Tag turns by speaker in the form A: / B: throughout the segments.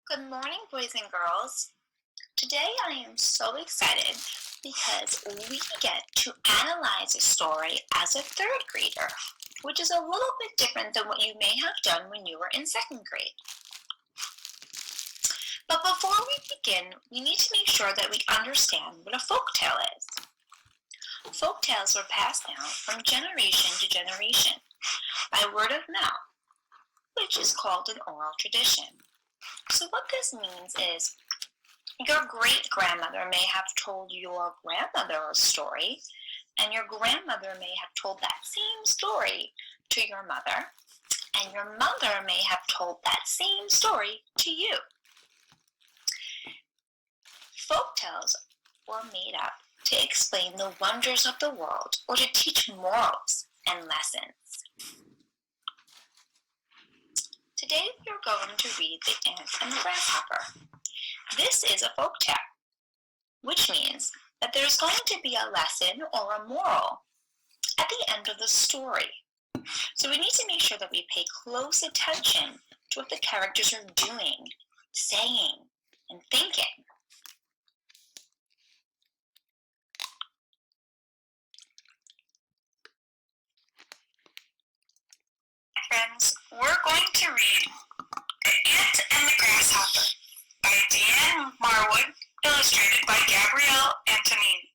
A: Good morning, boys and girls. Today I am so excited because we get to analyze a story as a third grader, which is a little bit different than what you may have done when you were in second grade. But before we begin, we need to make sure that we understand what a folk tale is. Folk tales were passed down from generation to generation by word of mouth, which is called an oral tradition. So what this means is your great-grandmother may have told your grandmother a story, and your grandmother may have told that same story to your mother, and your mother may have told that same story to you. Folktales were made up to explain the wonders of the world or to teach morals and lessons. Today we are going to read The Ant and the Grasshopper. This is a folk tale, which means that there's going to be a lesson or a moral at the end of the story. So we need to make sure that we pay close attention to what the characters are doing, saying, and thinking. Friends, we're going to read The Ant and the Grasshopper by Deanne Marwood, illustrated by Gabrielle Antonini.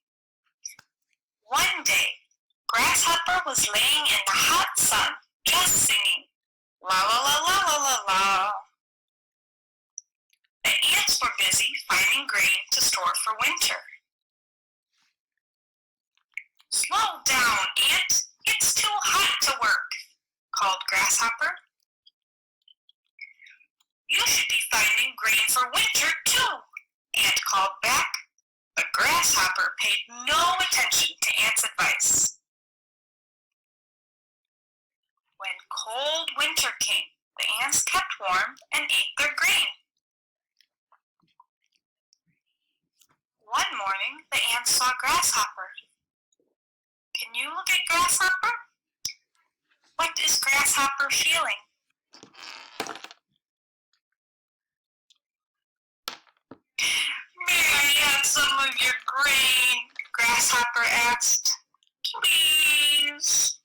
A: One day, Grasshopper was laying in the hot sun, just singing, la la la la la la la. The ants were busy finding grain to store for winter. Slow down, Ant, it's too hot to work, called Grasshopper. You should be finding grain for winter, too, Ant called back. But Grasshopper paid no attention to Ant's advice. When cold winter came, the ants kept warm and ate their grain. One morning, the ants saw Grasshopper. Can you look at Grasshopper? What is Grasshopper feeling? May I have some of your grain? Grasshopper asked. Please.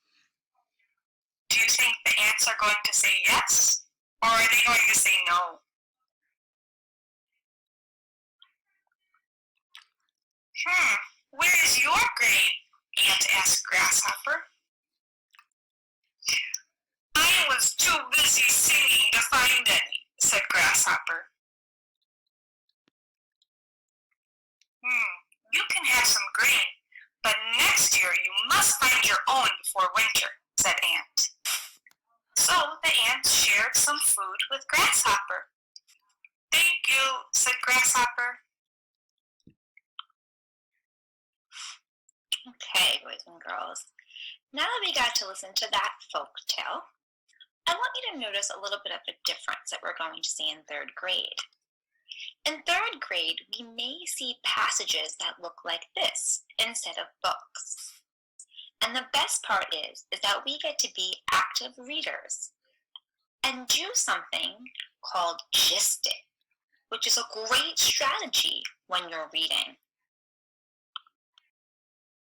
A: Do you think the ants are going to say yes? Or are they going to say no? Where is your grain? Ant asked Grasshopper. I was too busy singing to find any, said Grasshopper. You can have some grain, but next year you must find your own before winter, said Ant. So the ants shared some food with Grasshopper. Thank you, said Grasshopper. Okay, boys and girls, now that we got to listen to that folk tale, I want you to notice a little bit of a difference that we're going to see in third grade. In third grade, we may see passages that look like this instead of books. And the best part is that we get to be active readers and do something called gisting, which is a great strategy when you're reading.